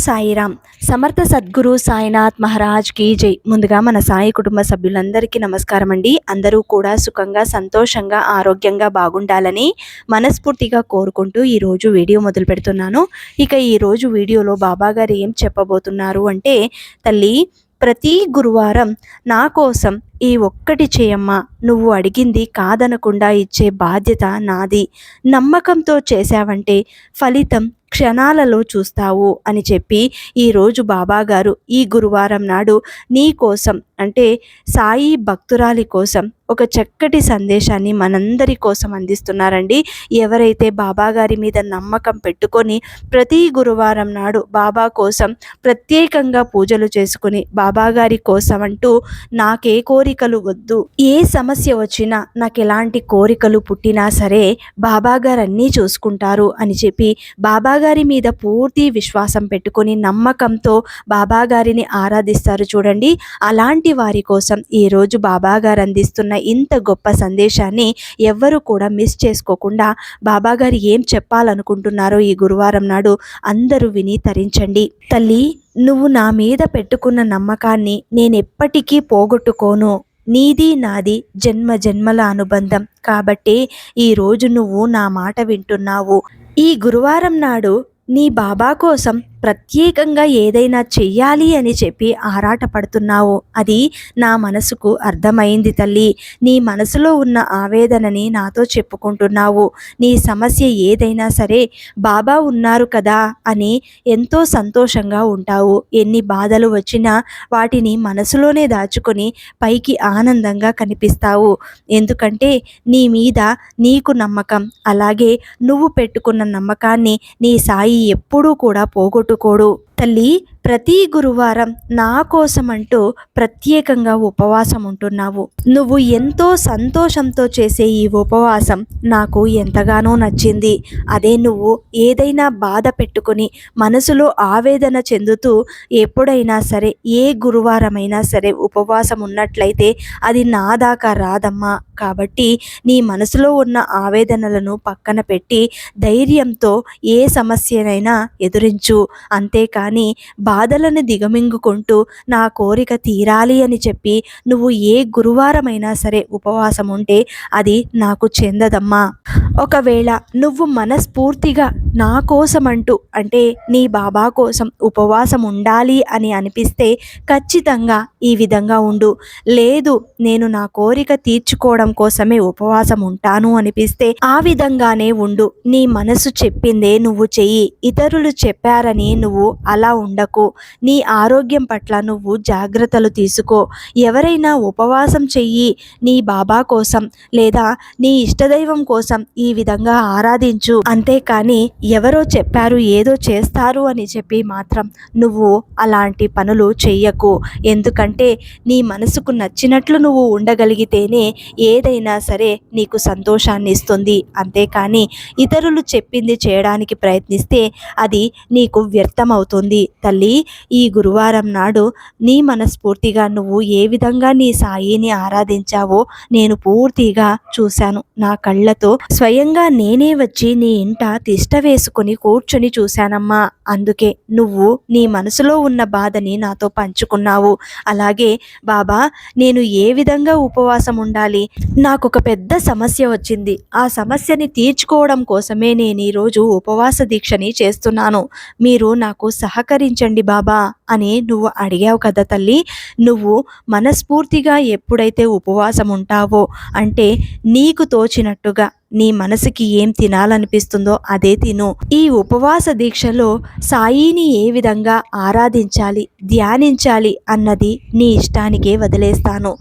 సాయిరామ్. సమర్థ సద్గురు సాయినాథ్ మహారాజ్ కీ జై. ముందుగా మన సాయి కుటుంబ సభ్యులందరికీ నమస్కారం అండి. అందరూ కూడా సుఖంగా, సంతోషంగా, ఆరోగ్యంగా బాగుండాలని మనస్ఫూర్తిగా కోరుకుంటూ ఈరోజు వీడియో మొదలు పెడుతున్నాను. ఇక ఈరోజు వీడియోలో బాబా గారు ఏం చెప్పబోతున్నారు అంటే, తల్లి ప్రతి గురువారం నా కోసం ఈ ఒక్కటి చేయమ్మా, నువ్వు అడిగింది కాదనకుండా ఇచ్చే బాధ్యత నాది. నమ్మకంతో చేశావంటే ఫలితం క్షణాలలో చూస్తావు అని చెప్పి ఈరోజు బాబాగారు ఈ గురువారం నాడు నీ కోసం అంటే సాయి భక్తురాలి కోసం ఒక చక్కటి సందేశాన్ని మనందరి కోసం అందిస్తున్నారండి. ఎవరైతే బాబాగారి మీద నమ్మకం పెట్టుకొని ప్రతి గురువారం నాడు బాబా కోసం ప్రత్యేకంగా పూజలు చేసుకుని బాబాగారి కోసం అంటూ నాకే కోరికలు వద్దు, ఏ సమస్య వచ్చినా నాకు ఎలాంటి కోరికలు పుట్టినా సరే బాబాగారు అన్నీ చూసుకుంటారు అని చెప్పి బాబాగారి మీద పూర్తి విశ్వాసం పెట్టుకొని నమ్మకంతో బాబాగారిని ఆరాధిస్తారు చూడండి. అలాంటి వారి కోసం ఈరోజు బాబాగారు అందిస్తున్న ఇంత గొప్ప సందేశాన్ని ఎవ్వరూ కూడా మిస్ చేసుకోకుండా బాబాగారు ఏం చెప్పాలనుకుంటున్నారో ఈ గురువారం నాడు అందరూ విని తరించండి. తల్లి, నువ్వు నా మీద పెట్టుకున్న నమ్మకాన్ని నేనెప్పటికీ పోగొట్టుకోను. నీది నాది జన్మ జన్మల అనుబంధం కాబట్టి ఈరోజు నువ్వు నా మాట వింటున్నావు. ఈ గురువారం నాడు నీ బాబా కోసం ప్రత్యేకంగా ఏదైనా చెయ్యాలి అని చెప్పి ఆరాటపడుతున్నావు. అది నా మనసుకు అర్థమైంది తల్లి. నీ మనసులో ఉన్న ఆవేదనని నాతో చెప్పుకుంటున్నావు. నీ సమస్య ఏదైనా సరే బాబా ఉన్నారు కదా అని ఎంతో సంతోషంగా ఉంటావు. ఎన్ని బాధలు వచ్చినా వాటిని మనసులోనే దాచుకొని పైకి ఆనందంగా కనిపిస్తావు. ఎందుకంటే నీ మీద నీకు నమ్మకం, అలాగే నువ్వు పెట్టుకున్న నమ్మకాన్ని నీ సాయి ఎప్పుడూ కూడా పోగొట్టుకోడు. తల్లి, ప్రతి గురువారం నా కోసం అంటూ ప్రత్యేకంగా ఉపవాసం ఉంటున్నావు. నువ్వు ఎంతో సంతోషంతో చేసే ఈ ఉపవాసం నాకు ఎంతగానో నచ్చింది. అదే నువ్వు ఏదైనా బాధ పెట్టుకుని మనసులో ఆవేదన చెందుతూ ఎప్పుడైనా సరే ఏ గురువారమైనా సరే ఉపవాసం ఉన్నట్లయితే అది నా దాకా రాదమ్మా. కాబట్టి నీ మనసులో ఉన్న ఆవేదనలను పక్కన పెట్టి ధైర్యంతో ఏ సమస్యనైనా ఎదురించు. అంతేకాని బాధలను దిగమింగుకుంటూ నా కోరిక తీరాలి అని చెప్పి నువ్వు ఏ గురువారమైనా సరే ఉపవాసం ఉంటే అది నాకు చెందదమ్మా. ఒకవేళ నువ్వు మనస్ఫూర్తిగా నా కోసం అంటూ అంటే నీ బాబా కోసం ఉపవాసం ఉండాలి అని అనిపిస్తే ఖచ్చితంగా ఈ విధంగా ఉండు. లేదు, నేను నా కోరిక తీర్చుకోవడం కోసమే ఉపవాసం ఉంటాను అనిపిస్తే ఆ విధంగానే ఉండు. నీ మనసు చెప్పిందే నువ్వు చెయ్యి. ఇతరులు చెప్పారని నువ్వు అలా ఉండకు. నీ ఆరోగ్యం పట్ల నువ్వు జాగ్రత్తలు తీసుకో. ఎవరైనా ఉపవాసం చెయ్యి, నీ బాబా కోసం లేదా నీ ఇష్టదైవం కోసం ఈ విధంగా ఆరాధించు. అంతేకాని ఎవరో చెప్పారు ఏదో చేస్తారు అని చెప్పి మాత్రం నువ్వు అలాంటి పనులు చెయ్యకు. ఎందుకంటే నీ మనసుకు నచ్చినట్లు నువ్వు ఉండగలిగితేనే ఏదైనా సరే నీకు సంతోషాన్ని ఇస్తుంది. అంతేకాని ఇతరులు చెప్పింది చేయడానికి ప్రయత్నిస్తే అది నీకు వ్యర్థమవుతుంది. తల్లి, ఈ గురువారం నాడు నీ మనస్ఫూర్తిగా నువ్వు ఏ విధంగా నీ సాయిని ఆరాధించావో నేను పూర్తిగా చూశాను. నా కళ్ళతో స్వయంగా నేనే వచ్చి నీ ఇంట తిష్ట వేసుకుని కూర్చొని చూశానమ్మా. అందుకే నువ్వు నీ మనసులో ఉన్న బాధని నాతో పంచుకున్నావు. అలాగే బాబా, నేను ఏ విధంగా ఉపవాసం ఉండాలి? నాకు ఒక పెద్ద సమస్య వచ్చింది. ఆ సమస్యని తీర్చుకోవడం కోసమే నేను ఈరోజు ఉపవాస దీక్షని చేస్తున్నాను. మీరు నాకు సహకరించండి బాబా అని నువ్వు అడిగావు కదా తల్లి. నువ్వు మనస్ఫూర్తిగా ఎప్పుడైతే ఉపవాసం ఉంటావో అంటే నీకు తోచినట్టుగా నీ మనసుకి ఏం తినాలనిపిస్తుందో అదే తిను. ఈ ఉపవాస దీక్షలో సాయిని ఏ విధంగా ఆరాధించాలి, ధ్యానించాలి అన్నది నీ ఇష్టానికే వదిలేస్తాను.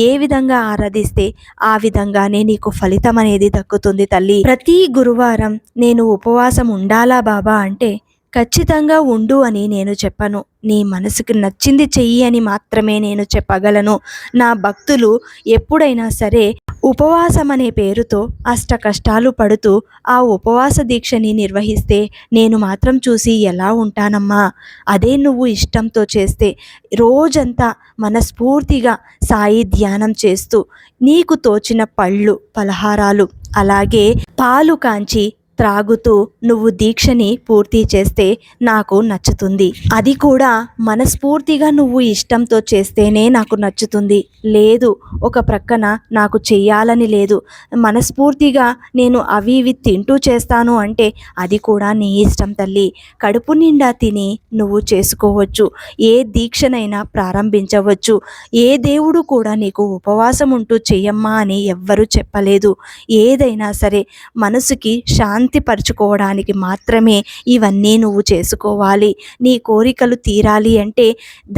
ఏ విధంగా ఆరాధిస్తే ఆ విధంగానే నీకు ఫలితం అనేది దక్కుతుంది తల్లి. ప్రతి గురువారం నేను ఉపవాసం ఉండాలా బాబా అంటే ఖచ్చితంగా ఉండు అని నేను చెప్పను. నీ మనసుకు నచ్చింది చెయ్యి అని మాత్రమే నేను చెప్పగలను. నా భక్తులు ఎప్పుడైనా సరే ఉపవాసం అనే పేరుతో అష్ట కష్టాలు పడుతూ ఆ ఉపవాస దీక్షని నిర్వహిస్తే నేను మాత్రం చూసి ఎలా ఉంటానమ్మా? అదే నువ్వు ఇష్టంతో చేస్తే రోజంతా మనస్ఫూర్తిగా సాయి ధ్యానం చేస్తూ నీకు తోచిన పళ్ళు, పలహారాలు, అలాగే పాలు కాంచి త్రాగుతూ నువ్వు దీక్షని పూర్తి చేస్తే నాకు నచ్చుతుంది. అది కూడా మనస్ఫూర్తిగా నువ్వు ఇష్టంతో చేస్తేనే నాకు నచ్చుతుంది. లేదు, ఒక ప్రక్కన నాకు చెయ్యాలని లేదు, మనస్ఫూర్తిగా నేను అవి ఇవి తింటూ చేస్తాను అంటే అది కూడా నీ ఇష్టం తల్లి. కడుపు నిండా తిని నువ్వు చేసుకోవచ్చు, ఏ దీక్షనైనా ప్రారంభించవచ్చు. ఏ దేవుడు కూడా నీకు ఉపవాసం ఉంటూ చెయ్యమ్మా అని ఎవ్వరూ చెప్పలేదు. ఏదైనా సరే మనసుకి శాంతి పరుచుకోవడానికి మాత్రమే ఇవన్నీ నువ్వు చేసుకోవాలి. నీ కోరికలు తీరాలి అంటే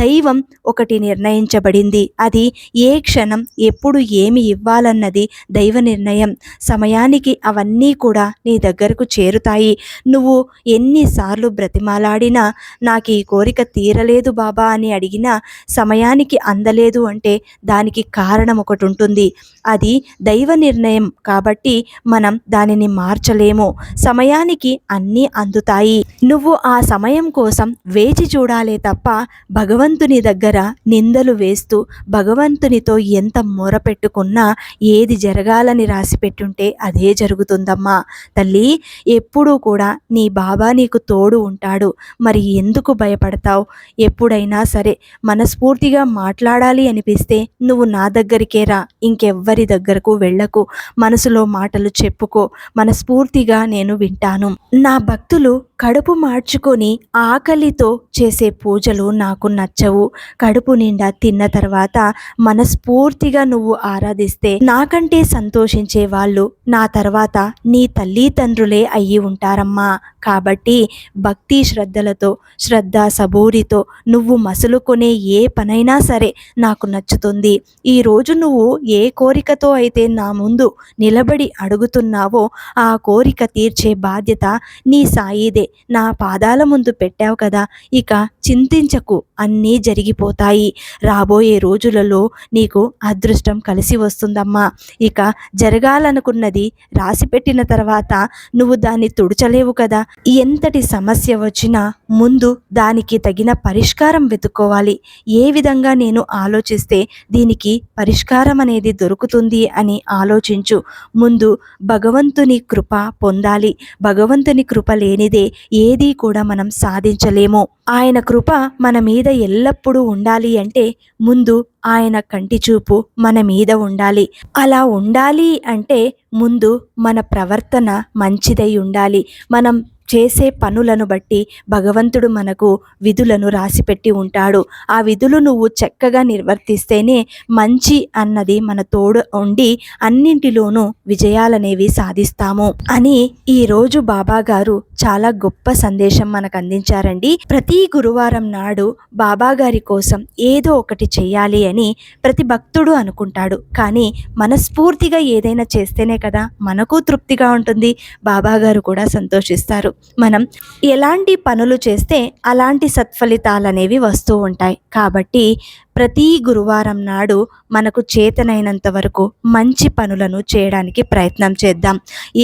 దైవం ఒకటి నిర్ణయించబడింది. అది ఏ క్షణం ఎప్పుడు ఏమి ఇవ్వాలన్నది దైవ నిర్ణయం. సమయానికి అవన్నీ కూడా నీ దగ్గరకు చేరుతాయి. నువ్వు ఎన్నిసార్లు బ్రతిమాలాడినా నాకు ఈ కోరిక తీరలేదు బాబా అని అడిగినా సమయానికి అందలేదు అంటే దానికి కారణం ఒకటి ఉంటుంది. అది దైవ నిర్ణయం కాబట్టి మనం దానిని మార్చలేము. సమయానికి అన్నీ అందుతాయి. నువ్వు ఆ సమయం కోసం వేచి చూడాలే తప్ప భగవంతుని దగ్గర నిందలు వేస్తూ భగవంతునితో ఎంత మొరపెట్టుకున్నా ఏది జరగాలని రాసి పెట్టుంటే అదే జరుగుతుందమ్మా. తల్లి, ఎప్పుడూ కూడా నీ బాబా నీకు తోడు ఉంటాడు. మరి ఎందుకు భయపడతావు? ఎప్పుడైనా సరే మనస్ఫూర్తిగా మాట్లాడాలి అనిపిస్తే నువ్వు నా దగ్గరికే రా, ఇంకెవ్వరి దగ్గరకు వెళ్ళకు. మనసులో మాటలు చెప్పుకో, మనస్ఫూర్తిగా నేను వింటాను. నా భక్తులు కడుపు మార్చుకొని ఆకలితో చేసే పూజలు నాకు నచ్చవు. కడుపు నిండా తిన్న తర్వాత మనస్ఫూర్తిగా నువ్వు ఆరాధిస్తే నాకంటే సంతోషించే వాళ్ళు నా తర్వాత నీ తల్లిదండ్రులే అయ్యి ఉంటారమ్మా. కాబట్టి భక్తి శ్రద్ధలతో, శ్రద్ధ సబూరితో నువ్వు మసులుకునే ఏ పనైనా సరే నాకు నచ్చుతుంది. ఈరోజు నువ్వు ఏ కోరికతో అయితే నా ముందు నిలబడి అడుగుతున్నావో ఆ కోరిక తీర్చే బాధ్యత నీ సాయిదే. నా పాదాల ముందు పెట్టావు కదా, ఇక చింతించకు, అన్నీ జరిగిపోతాయి. రాబోయే రోజులలో నీకు అదృష్టం కలిసి వస్తుందమ్మా. ఇక జరగాలనుకున్నది రాసిపెట్టిన తర్వాత నువ్వు దాన్ని తుడచలేవు కదా. ఎంతటి సమస్య వచ్చినా ముందు దానికి తగిన పరిష్కారం వెతుక్కోవాలి. ఏ విధంగా నేను ఆలోచిస్తే దీనికి పరిష్కారం అనేది దొరుకుతుంది అని ఆలోచించు. ముందు భగవంతుని కృప పొందాలి. భగవంతుని కృప లేనిదే ఏదీ కూడా మనం సాధించలేము. ఆయన కృప మన మీద ఎల్లప్పుడూ ఉండాలి అంటే ముందు ఆయన కంటి చూపు మన మీద ఉండాలి. అలా ఉండాలి అంటే ముందు మన ప్రవర్తన మంచిదై ఉండాలి. మనం చేసే పనులను బట్టి భగవంతుడు మనకు విధులను రాసిపెట్టి ఉంటాడు. ఆ విధులు నువ్వు చక్కగా నిర్వర్తిస్తేనే మంచి అన్నది మన తోడు ఉండి అన్నింటిలోనూ విజయాలనేవి సాధిస్తాము అని ఈరోజు బాబా గారు చాలా గొప్ప సందేశం మనకు అందించారండి. ప్రతి గురువారం నాడు బాబా గారి కోసం ఏదో ఒకటి చెయ్యాలి అని ప్రతి భక్తుడు అనుకుంటాడు. కానీ మనస్ఫూర్తిగా ఏదైనా చేస్తేనే కదా మనకు తృప్తిగా ఉంటుంది, బాబా గారు కూడా సంతోషిస్తారు. మనం ఎలాంటి పనులు చేస్తే అలాంటి సత్ఫలితాలు అనేవి వస్తూ ఉంటాయి. కాబట్టి ప్రతి గురువారం నాడు మనకు చేతనైనంత వరకు మంచి పనులను చేయడానికి ప్రయత్నం చేద్దాం.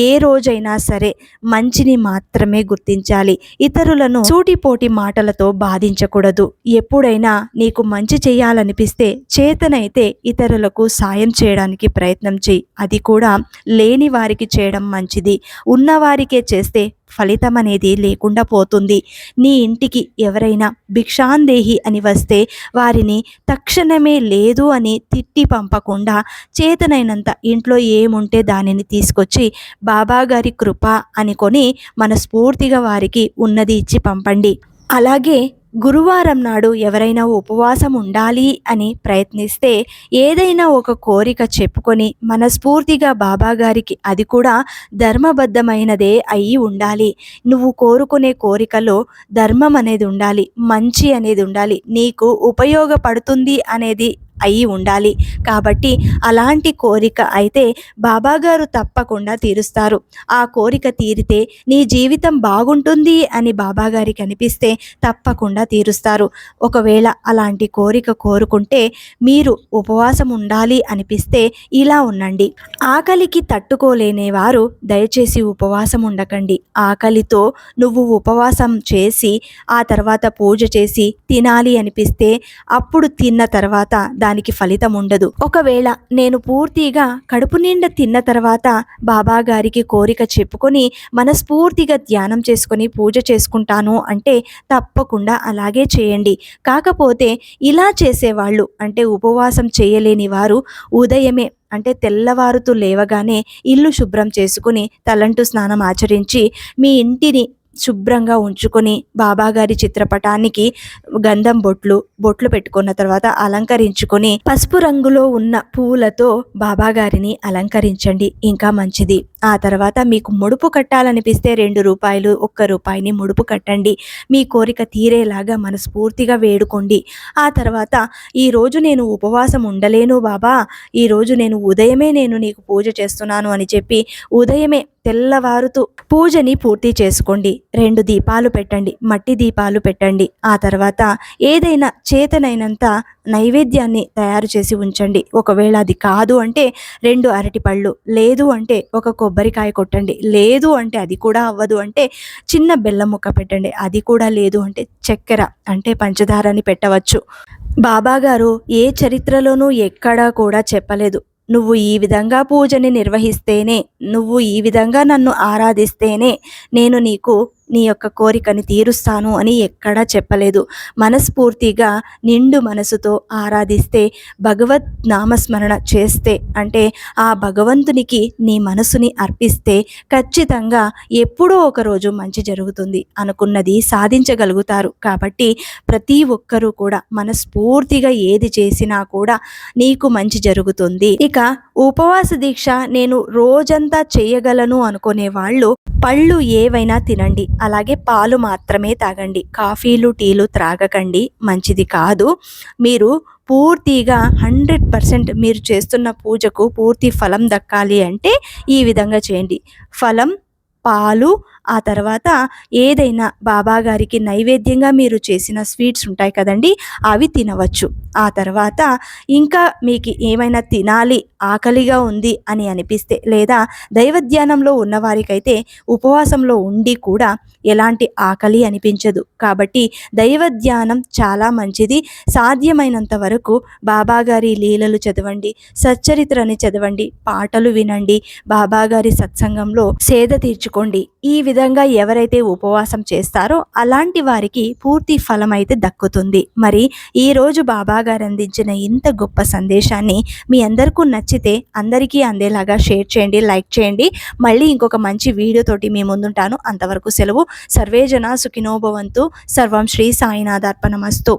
ఏ రోజైనా సరే మంచిని మాత్రమే గుర్తించాలి. ఇతరులను సూటిపోటి మాటలతో బాధించకూడదు. ఎప్పుడైనా నీకు మంచి చేయాలనిపిస్తే చేతనైతే ఇతరులకు సాయం చేయడానికి ప్రయత్నం చేయి. అది కూడా లేని వారికి చేయడం మంచిది. ఉన్నవారికే చేస్తే ఫలితం అనేది లేకుండా పోతుంది. నీ ఇంటికి ఎవరైనా భిక్షాందేహి అని వస్తే వారిని తక్షణమే లేదు అని తిట్టి పంపకుండా చేతనైనంత ఇంట్లో ఏముంటే దానిని తీసుకొచ్చి బాబాగారి కృప అనుకొని మనస్ఫూర్తిగా వారికి ఉన్నది ఇచ్చి పంపండి. అలాగే గురువారం నాడు ఎవరైనా ఉపవాసం ఉండాలి అని ప్రయత్నిస్తే ఏదైనా ఒక కోరిక చెప్పుకొని మనస్ఫూర్తిగా బాబాగారికి, అది కూడా ధర్మబద్ధమైనదే అయి ఉండాలి. నువ్వు కోరుకునే కోరికలో ధర్మం అనేది ఉండాలి, మంచి అనేది ఉండాలి, నీకు ఉపయోగపడుతుంది అనేది అయి ఉండాలి. కాబట్టి అలాంటి కోరిక అయితే బాబాగారు తప్పకుండా తీరుస్తారు. ఆ కోరిక తీరితే నీ జీవితం బాగుంటుంది అని బాబాగారికి అనిపిస్తే తప్పకుండా తీరుస్తారు. ఒకవేళ అలాంటి కోరిక కోరుకుంటే మీరు ఉపవాసం ఉండాలి అనిపిస్తే ఇలా ఉండండి. ఆకలికి తట్టుకోలేనివారు దయచేసి ఉపవాసం ఉండకండి. ఆకలితో నువ్వు ఉపవాసం చేసి ఆ తర్వాత పూజ చేసి తినాలి అనిపిస్తే అప్పుడు తిన్న తర్వాత దానికి ఫలితం ఉండదు. ఒకవేళ నేను పూర్తిగా కడుపు నిండా తిన్న తర్వాత బాబా గారికి కోరిక చెప్పుకొని మనస్ఫూర్తిగా ధ్యానం చేసుకొని పూజ చేసుకుంటాను అంటే తప్పకుండా అలాగే చేయండి. కాకపోతే ఇలా చేసేవాళ్ళు అంటే ఉపవాసం చేయలేని వారు ఉదయమే అంటే తెల్లవారుతూ లేవగానే ఇల్లు శుభ్రం చేసుకుని తలంటు స్నానం ఆచరించి మీ ఇంటిని శుభ్రంగా ఉంచుకొని బాబాగారి చిత్రపటానికి గంధం బొట్లు పెట్టుకున్న తర్వాత అలంకరించుకొని పసుపు రంగులో ఉన్న పూలతో బాబాగారిని అలంకరించండి, ఇంకా మంచిది. ఆ తర్వాత మీకు ముడుపు కట్టాలనిపిస్తే రూ. 2 ₹1 ముడుపు కట్టండి. మీ కోరిక తీరేలాగా మనస్ఫూర్తిగా వేడుకోండి. ఆ తర్వాత ఈరోజు నేను ఉపవాసం ఉండలేను బాబా, ఈరోజు నేను ఉదయమే నీకు పూజ చేస్తున్నాను అని చెప్పి ఉదయమే తెల్లవారుతూ పూజని పూర్తి చేసుకోండి. 2 దీపాలు పెట్టండి, మట్టి దీపాలు పెట్టండి. ఆ తర్వాత ఏదైనా చేతనైనంత నైవేద్యాన్ని తయారు చేసి ఉంచండి. ఒకవేళ అది కాదు అంటే 2 అరటిపళ్ళు, లేదు అంటే ఒక కొబ్బరికాయ కొట్టండి, లేదు అంటే అది కూడా అవ్వదు అంటే చిన్న బెల్లం ముక్క పెట్టండి, అది కూడా లేదు అంటే చక్కెర అంటే పంచదారని పెట్టవచ్చు. బాబాగారు ఏ చరిత్రలోనూ ఎక్కడా కూడా చెప్పలేదు నువ్వు ఈ విధంగా పూజని నిర్వహిస్తేనే, నువ్వు ఈ విధంగా నన్ను ఆరాధిస్తేనే నేను నీకు నీ యొక్క కోరికని తీరుస్తాను అని ఎక్కడా చెప్పలేదు. మనస్ఫూర్తిగా నిండు మనసుతో ఆరాధిస్తే, భగవత్ నామస్మరణ చేస్తే అంటే ఆ భగవంతునికి నీ మనసుని అర్పిస్తే ఖచ్చితంగా ఎప్పుడో ఒకరోజు మంచి జరుగుతుంది, అనుకున్నది సాధించగలుగుతారు. కాబట్టి ప్రతి ఒక్కరూ కూడా మనస్ఫూర్తిగా ఏది చేసినా కూడా నీకు మంచి జరుగుతుంది. ఇక ఉపవాస దీక్ష నేను రోజంతా చేయగలను అనుకునే వాళ్ళు పళ్ళు ఏవైనా తినండి, అలాగే పాలు మాత్రమే తాగండి. కాఫీలు టీలు త్రాగకండి, మంచిది కాదు. మీరు పూర్తిగా 100% మీరు చేస్తున్న పూజకు పూర్తి ఫలం దక్కాలి అంటే ఈ విధంగా చేయండి. ఫలం, పాలు, ఆ తర్వాత ఏదైనా బాబాగారికి నైవేద్యంగా మీరు చేసిన స్వీట్స్ ఉంటాయి కదండి, అవి తినవచ్చు. ఆ తర్వాత ఇంకా మీకు ఏమైనా తినాలి ఆకలిగా ఉంది అని అనిపిస్తే, లేదా దైవధ్యానంలో ఉన్నవారికైతే ఉపవాసంలో ఉండి కూడా ఎలాంటి ఆకలి అనిపించదు. కాబట్టి దైవధ్యానం చాలా మంచిది. సాధ్యమైనంత వరకు బాబాగారి లీలలు చదవండి, సచ్చరిత్రని చదవండి, పాటలు వినండి, బాబాగారి సత్సంగంలో సేద తీర్చుకోండి. ఈ విధంగా ఎవరైతే ఉపవాసం చేస్తారో అలాంటి వారికి పూర్తి ఫలం అయితే దక్కుతుంది. మరి ఈరోజు బాబాగారు అందించిన ఇంత గొప్ప సందేశాన్ని మీ అందరికీ నచ్చితే అందరికీ అందేలాగా షేర్ చేయండి, లైక్ చేయండి. మళ్ళీ ఇంకొక మంచి వీడియోతోటి మీ ముందుంటాను. అంతవరకు సెలవు. సర్వే జన సుఖినో భవంతు. సర్వం శ్రీ సాయినాథార్పణమస్తు.